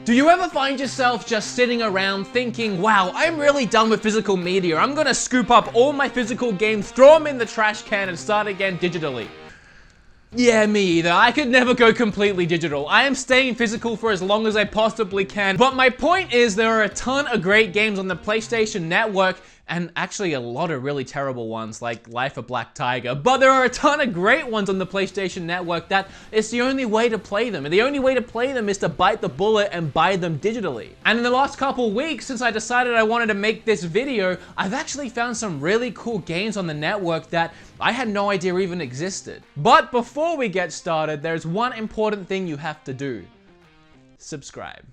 Do you ever find yourself just sitting around thinking, wow, I'm really done with physical media. I'm gonna scoop up all my physical games, throw them in the trash can, and start again digitally? Yeah, me either. I could never go completely digital. I am staying physical for as long as I possibly can. But my point is there are a ton of great games on the PlayStation Network, and actually a lot of really terrible ones like Life of Black Tiger. But there are a ton of great ones on the PlayStation Network that it's the only way to play them. And the only way to play them is to bite the bullet and buy them digitally. And in the last couple weeks, since I decided I wanted to make this video, I've actually found some really cool games on the network that I had no idea even existed. But before we get started, there's one important thing you have to do. Subscribe.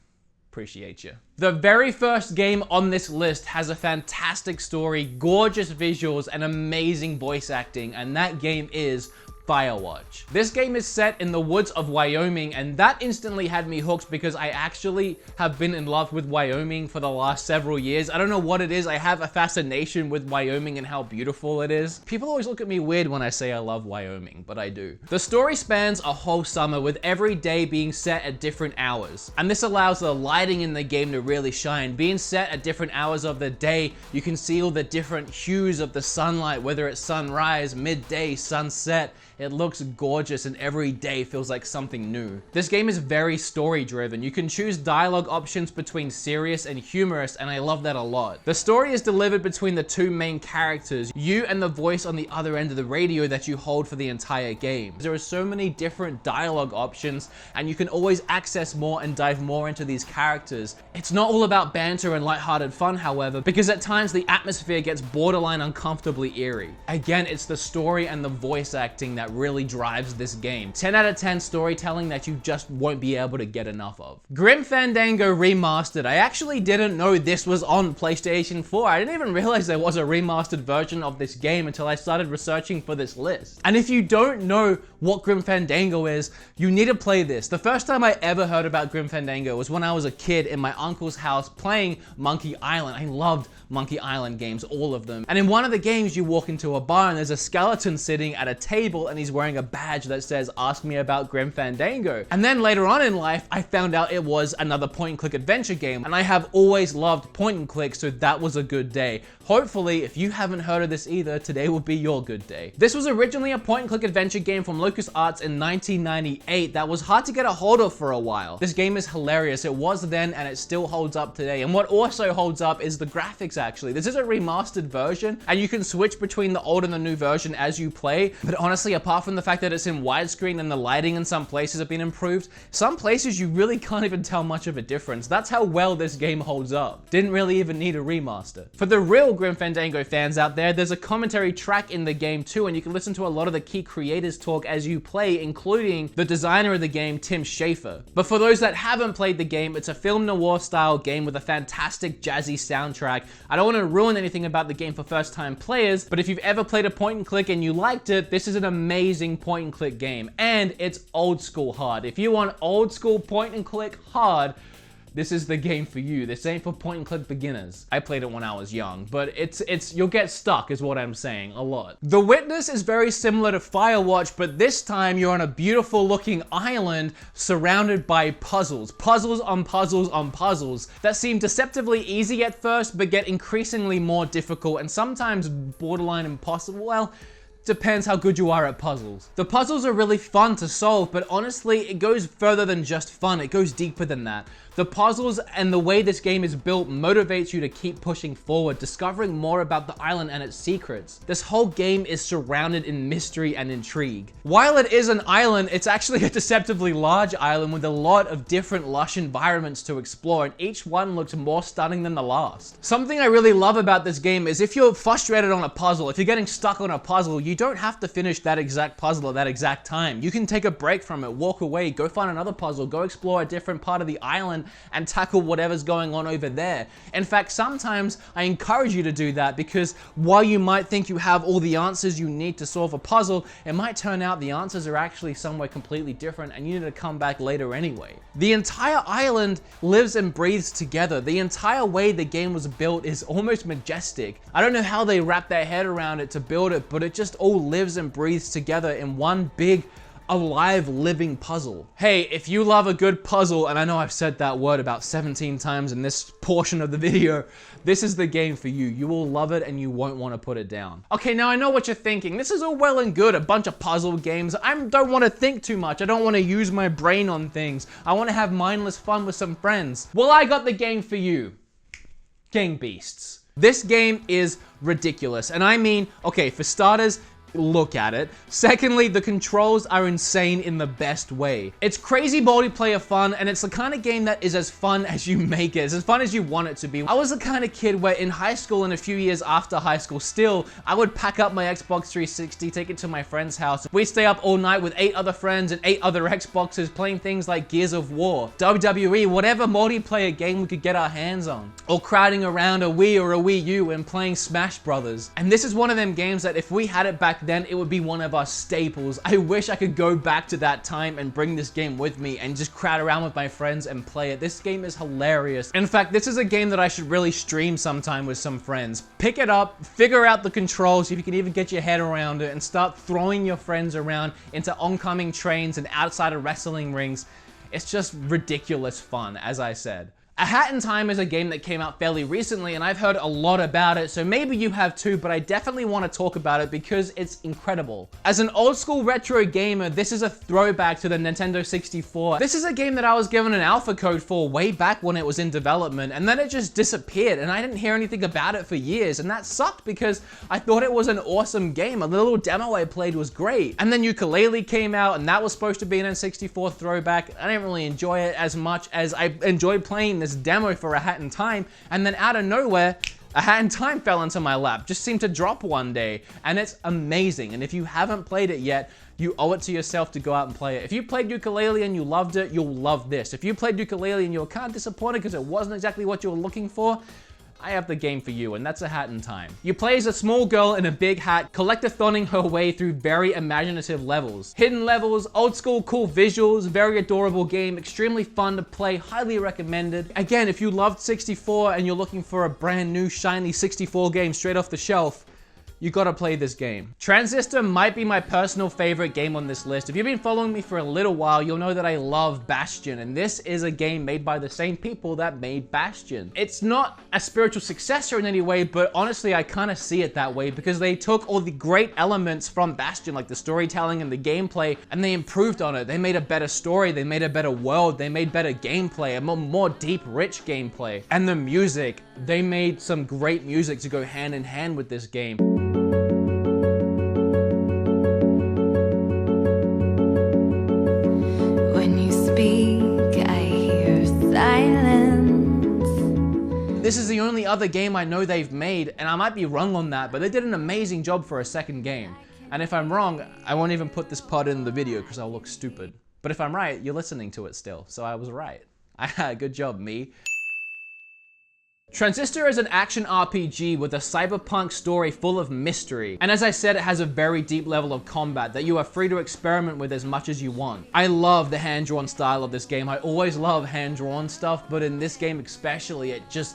Appreciate you. The very first game on this list has a fantastic story, gorgeous visuals, and amazing voice acting, and that game is Firewatch. This game is set in the woods of Wyoming, and that instantly had me hooked because I actually have been in love with Wyoming for the last several years. I don't know what it is. I have a fascination with Wyoming and how beautiful it is. People always look at me weird when I say I love Wyoming, but I do. The story spans a whole summer with every day being set at different hours, and this allows the lighting in the game to really shine. Being set at different hours of the day, you can see all the different hues of the sunlight, whether it's sunrise, midday, sunset. It looks gorgeous and every day feels like something new. This game is very story driven. You can choose dialogue options between serious and humorous, and I love that a lot. The story is delivered between the two main characters, you and the voice on the other end of the radio that you hold for the entire game. There are so many different dialogue options, and you can always access more and dive more into these characters. It's not all about banter and lighthearted fun, however, because at times the atmosphere gets borderline uncomfortably eerie. Again, it's the story and the voice acting that really drives this game. 10 out of 10 storytelling that you just won't be able to get enough of. Grim Fandango Remastered. I actually didn't know this was on PlayStation 4. I didn't even realize there was a remastered version of this game until I started researching for this list. And if you don't know what Grim Fandango is, you need to play this. The first time I ever heard about Grim Fandango was when I was a kid in my uncle's house playing Monkey Island. I loved Monkey Island games, all of them. And in one of the games, you walk into a bar and there's a skeleton sitting at a table and he's wearing a badge that says, "Ask me about Grim Fandango." And then later on in life, I found out it was another point-and-click adventure game. And I have always loved point-and-click, so that was a good day. Hopefully, if you haven't heard of this either, today will be your good day. This was originally a point-and-click adventure game from LucasArts in 1998 that was hard to get a hold of for a while. This game is hilarious. It was then and it still holds up today. And what also holds up is the graphics, actually. This is a remastered version and you can switch between the old and the new version as you play. But honestly, apart from the fact that it's in widescreen and the lighting in some places have been improved, some places you really can't even tell much of a difference. That's how well this game holds up. Didn't really even need a remaster. For the real Grim Fandango fans out there, there's a commentary track in the game too, and you can listen to a lot of the key creators talk as you play, including the designer of the game, Tim Schafer. But for those that haven't played the game, it's a film noir style game with a fantastic jazzy soundtrack. I don't want to ruin anything about the game for first time players, but if you've ever played a point and click and you liked it, this is an amazing point and click game, and it's old school hard. If you want old school point and click hard, this is the game for you. This ain't for point and click beginners. I played it when I was young, but you'll get stuck is what I'm saying, a lot. The Witness is very similar to Firewatch, but this time you're on a beautiful looking island surrounded by puzzles. Puzzles on puzzles on puzzles that seem deceptively easy at first, but get increasingly more difficult and sometimes borderline impossible. Well, depends how good you are at puzzles. The puzzles are really fun to solve, but honestly, it goes further than just fun. It goes deeper than that. The puzzles and the way this game is built motivates you to keep pushing forward, discovering more about the island and its secrets. This whole game is surrounded in mystery and intrigue. While it is an island, it's actually a deceptively large island with a lot of different lush environments to explore, and each one looks more stunning than the last. Something I really love about this game is if you're frustrated on a puzzle, if you're getting stuck on a puzzle, you don't have to finish that exact puzzle at that exact time. You can take a break from it, walk away, go find another puzzle, go explore a different part of the island and tackle whatever's going on over there. In fact, sometimes I encourage you to do that because while you might think you have all the answers you need to solve a puzzle, it might turn out the answers are actually somewhere completely different and you need to come back later anyway. The entire island lives and breathes together. The entire way the game was built is almost majestic. I don't know how they wrap their head around it to build it, but it just all lives and breathes together in one big a live, living puzzle. Hey, if you love a good puzzle, and I know I've said that word about 17 times in this portion of the video, this is the game for you. You will love it and you won't want to put it down. Okay, now I know what you're thinking. This is all well and good, a bunch of puzzle games. I don't want to think too much. I don't want to use my brain on things. I want to have mindless fun with some friends. Well, I got the game for you. Gang Beasts. This game is ridiculous. And I mean, okay, for starters, look at it. Secondly, the controls are insane in the best way. It's crazy multiplayer fun, and it's the kind of game that is as fun as you make it. It's as fun as you want it to be. I was the kind of kid where in high school and a few years after high school still, I would pack up my Xbox 360, take it to my friend's house. We'd stay up all night with 8 other friends and 8 other Xboxes playing things like Gears of War, WWE, whatever multiplayer game we could get our hands on. Or crowding around a Wii or a Wii U and playing Smash Brothers. And this is one of them games that if we had it back then, it would be one of our staples. I wish I could go back to that time and bring this game with me and just crowd around with my friends and play it. This game is hilarious. In fact, this is a game that I should really stream sometime with some friends. Pick it up, figure out the controls, if you can even get your head around it, and start throwing your friends around into oncoming trains and outside of wrestling rings. It's just ridiculous fun, as I said. A Hat in Time is a game that came out fairly recently, and I've heard a lot about it, so maybe you have too, but I definitely want to talk about it because it's incredible. As an old school retro gamer, this is a throwback to the Nintendo 64. This is a game that I was given an alpha code for way back when it was in development, and then it just disappeared, and I didn't hear anything about it for years, and that sucked because I thought it was an awesome game. The little demo I played was great. And then Ukulele came out, and that was supposed to be an N64 throwback. I didn't really enjoy it as much as I enjoyed playing this demo for A Hat in Time, and then out of nowhere, A Hat in Time fell into my lap. Just seemed to drop one day, and it's amazing. And if you haven't played it yet, you owe it to yourself to go out and play it. If you played Ukulele and you loved it, you'll love this. If you played Ukulele and you were kind of disappointed because it wasn't exactly what you were looking for, I have the game for you, and that's A Hat in Time. You play as a small girl in a big hat, collectathon-ing her way through very imaginative levels. Hidden levels, old school cool visuals, very adorable game, extremely fun to play, highly recommended. Again, if you loved 64 and you're looking for a brand new shiny 64 game straight off the shelf, you gotta play this game. Transistor might be my personal favorite game on this list. If you've been following me for a little while, you'll know that I love Bastion, and this is a game made by the same people that made Bastion. It's not a spiritual successor in any way, but honestly, I kind of see it that way because they took all the great elements from Bastion, like the storytelling and the gameplay, and they improved on it. They made a better story, they made a better world, they made better gameplay, a more deep, rich gameplay. And the music, they made some great music to go hand in hand with this game. This is the only other game I know they've made, and I might be wrong on that, but they did an amazing job for a second game. And if I'm wrong, I won't even put this part in the video because I'll look stupid. But if I'm right, you're listening to it still, so I was right. Good job, me. Transistor is an action RPG with a cyberpunk story full of mystery. And as I said, it has a very deep level of combat that you are free to experiment with as much as you want. I love the hand-drawn style of this game. I always love hand-drawn stuff, but in this game especially, it just...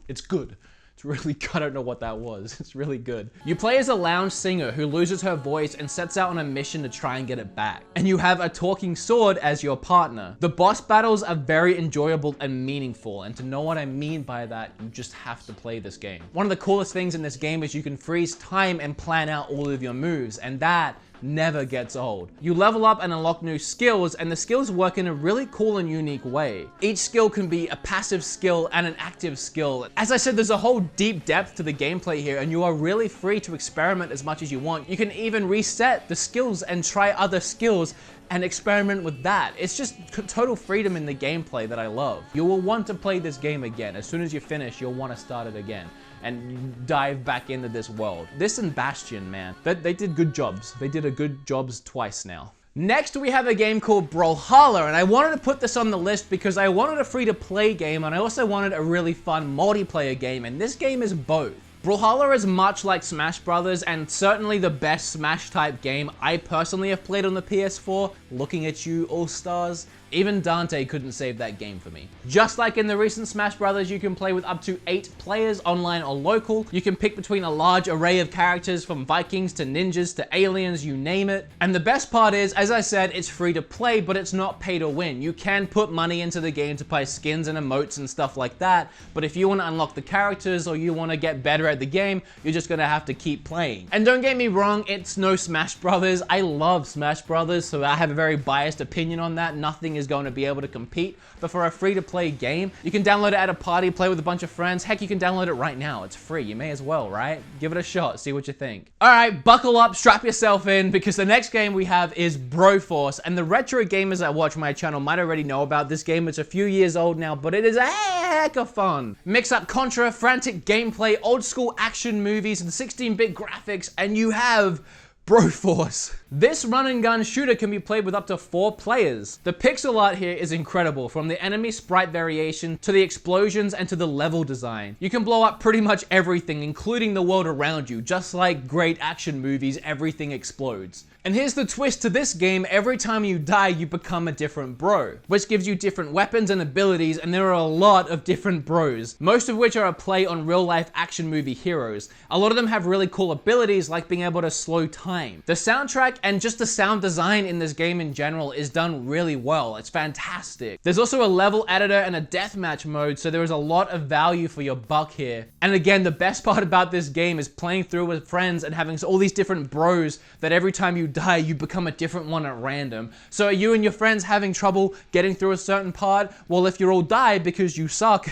It's good. It's really good. I don't know what that was. It's really good. You play as a lounge singer who loses her voice and sets out on a mission to try and get it back. And you have a talking sword as your partner. The boss battles are very enjoyable and meaningful. And to know what I mean by that, you just have to play this game. One of the coolest things in this game is you can freeze time and plan out all of your moves. And that never gets old. You level up and unlock new skills, and the skills work in a really cool and unique way. Each skill can be a passive skill and an active skill. As I said, there's a whole deep depth to the gameplay here, and you are really free to experiment as much as you want. You can even reset the skills and try other skills and experiment with that. It's just total freedom in the gameplay that I love. You will want to play this game again. As soon as you finish, you'll want to start it again and dive back into this world. This and Bastion, man, they did good jobs. They did a good jobs twice now. Next, we have a game called Brawlhalla, and I wanted to put this on the list because I wanted a free-to-play game, and I also wanted a really fun multiplayer game, and this game is both. Brawlhalla is much like Smash Brothers, and certainly the best Smash-type game I personally have played on the PS4. Looking at you, All-Stars. Even Dante couldn't save that game for me. Just like in the recent Smash Brothers, you can play with up to 8 players, online or local. You can pick between a large array of characters from Vikings to ninjas to aliens, you name it. And the best part is, as I said, it's free to play, but it's not pay to win. You can put money into the game to buy skins and emotes and stuff like that, but if you want to unlock the characters or you want to get better at the game, you're just gonna have to keep playing. And don't get me wrong, it's no Smash Brothers. I love Smash Brothers, so I have a very biased opinion on that. Nothing is going to be able to compete, but for a free-to-play game, you can download it at a party, play with a bunch of friends. Heck, you can download it right now. It's free. You may as well, right? Give it a shot, see what you think. All right, buckle up, strap yourself in, because the next game we have is Broforce, and the retro gamers that watch my channel might already know about this game. It's a few years old now, but it is a heck of fun. Mix up Contra, frantic gameplay, old school action movies, and 16-bit graphics, and you have Broforce. This run and gun shooter can be played with up to 4 players. The pixel art here is incredible, from the enemy sprite variation to the explosions and to the level design. You can blow up pretty much everything, including the world around you. Just like great action movies, everything explodes. And here's the twist to this game: every time you die, you become a different bro, which gives you different weapons and abilities, and there are a lot of different bros, most of which are a play on real-life action movie heroes. A lot of them have really cool abilities, like being able to slow time. The soundtrack and just the sound design in this game in general is done really well. It's fantastic. There's also a level editor and a deathmatch mode, so there is a lot of value for your buck here. And again, the best part about this game is playing through with friends and having all these different bros that every time you die, you become a different one at random. So are you and your friends having trouble getting through a certain part? Well, if you all die because you suck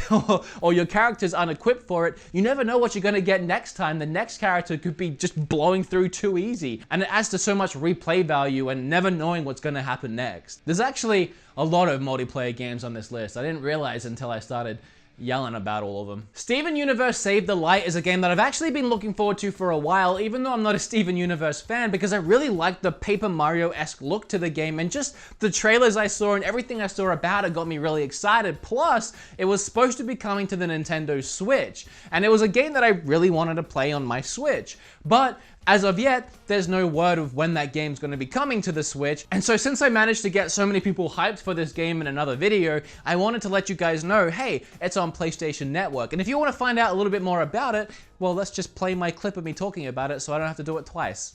or your character's unequipped for it, you never know what you're gonna get next time. The next character could be just blowing through too easy, and it adds to so much replay value and never knowing what's gonna happen next. There's actually a lot of multiplayer games on this list. I didn't realize until I started yelling about all of them. Steven Universe Save the Light is a game that I've actually been looking forward to for a while, even though I'm not a Steven Universe fan, because I really liked the Paper Mario-esque look to the game, and just the trailers I saw and everything I saw about it got me really excited. Plus, it was supposed to be coming to the Nintendo Switch, and it was a game that I really wanted to play on my Switch. But as of yet, there's no word of when that game's going to be coming to the Switch, and so since I managed to get so many people hyped for this game in another video, I wanted to let you guys know, hey, it's on PlayStation Network, and if you want to find out a little bit more about it, well, let's just play my clip of me talking about it so I don't have to do it twice.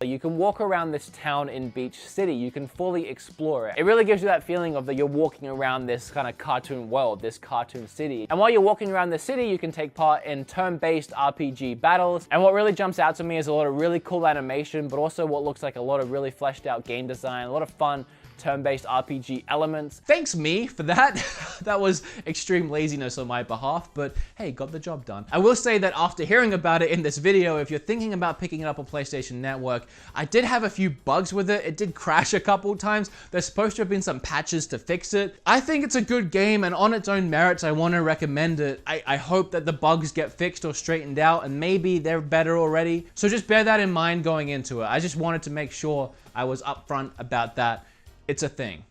You can walk around this town in Beach City. You can fully explore it. It really gives you that feeling of that you're walking around this kind of cartoon world, this cartoon city. And while you're walking around the city, you can take part in turn-based RPG battles. And what really jumps out to me is a lot of really cool animation, but also what looks like a lot of really fleshed out game design, a lot of fun turn-based RPG elements. Thanks me for that. That was extreme laziness on my behalf, but hey, got the job done. I will say that after hearing about it in this video, if you're thinking about picking it up on PlayStation Network, I did have a few bugs with it. It did crash a couple times. There's supposed to have been some patches to fix it. I think it's a good game, and on its own merits, I want to recommend it. I hope that the bugs get fixed or straightened out, and maybe they're better already. So just bear that in mind going into it. I just wanted to make sure I was upfront about that. It's a thing,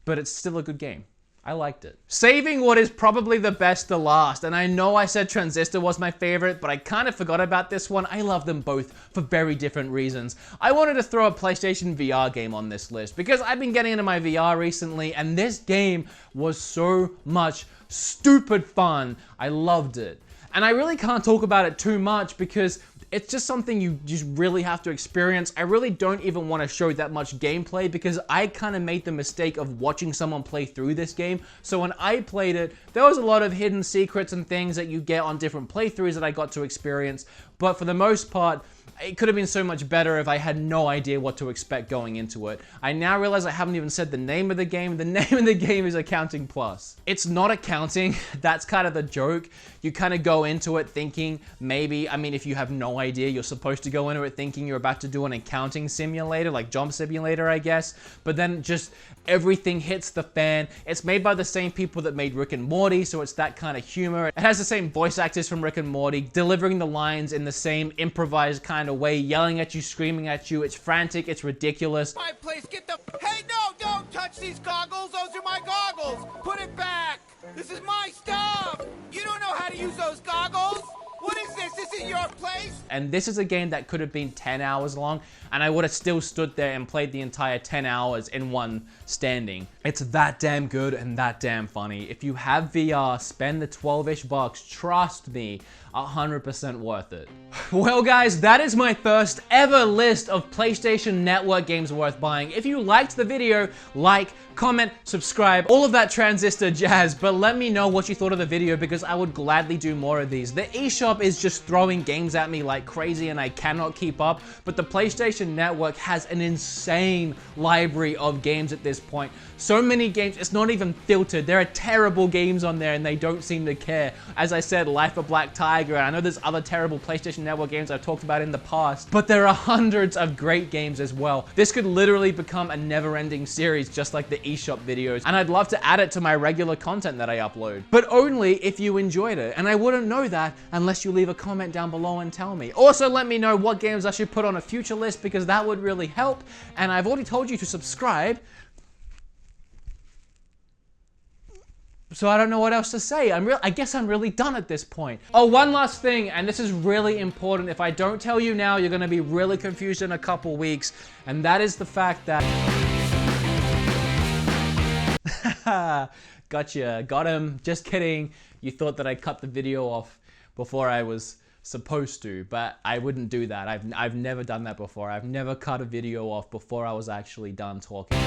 but it's still a good game. I liked it. Saving what is probably the best to last, and I know I said Transistor was my favorite, but I kind of forgot about this one. I love them both for very different reasons. I wanted to throw a PlayStation VR game on this list because I've been getting into my VR recently, and this game was so much stupid fun. I loved it. And I really can't talk about it too much because it's just something you just really have to experience. I really don't even want to show that much gameplay because I kind of made the mistake of watching someone play through this game. So when I played it, there was a lot of hidden secrets and things that you get on different playthroughs that I got to experience. But for the most part, it could have been so much better if I had no idea what to expect going into it. I now realize I haven't even said the name of the game. The name of the game is Accounting Plus. It's not accounting. That's kind of the joke. You kind of go into it thinking maybe, I mean, if you have no idea, you're supposed to go into it thinking you're about to do an accounting simulator, like Job Simulator, I guess. But then just everything hits the fan. It's made by the same people that made Rick and Morty, so it's that kind of humor. It has the same voice actors from Rick and Morty, delivering the lines in the same improvised kind of way, yelling at you, screaming at you. It's frantic, it's ridiculous. My place, get the... Hey, no, don't touch these goggles. Those are my goggles. Put it back. This is my stuff. You don't know how to use those goggles. What is this? This is your place? And this is a game that could have been 10 hours long, and I would have still stood there and played the entire 10 hours in one standing. It's that damn good and that damn funny. If you have VR, spend the 12-ish bucks. Trust me, 100% worth it. Well guys, that is my first ever list of PlayStation Network games worth buying. If you liked the video, like, comment, subscribe, all of that Transistor jazz, but let me know what you thought of the video because I would gladly do more of these. The eShop is just throwing games at me like crazy and I cannot keep up, but the PlayStation Network has an insane library of games at this point. So many games, it's not even filtered. There are terrible games on there and they don't seem to care. As I said, Life of Black Tiger, and I know there's other terrible PlayStation Network games I've talked about in the past, but there are hundreds of great games as well. This could literally become a never-ending series just like the eShop videos, and I'd love to add it to my regular content that I upload, but only if you enjoyed it, and I wouldn't know that unless you leave a comment down below and tell me. Also, let me know what games I should put on a future list because that would really help, and I've already told you to subscribe, so I don't know what else to say. I guess I'm really done at this point. Oh, one last thing, and this is really important. If I don't tell you now, you're gonna be really confused in a couple weeks, and that is the fact that... Gotcha, got him. Just kidding. You thought that I cut the video off before I was supposed to, but I wouldn't do that. I've never done that before. I've never cut a video off before I was actually done talking.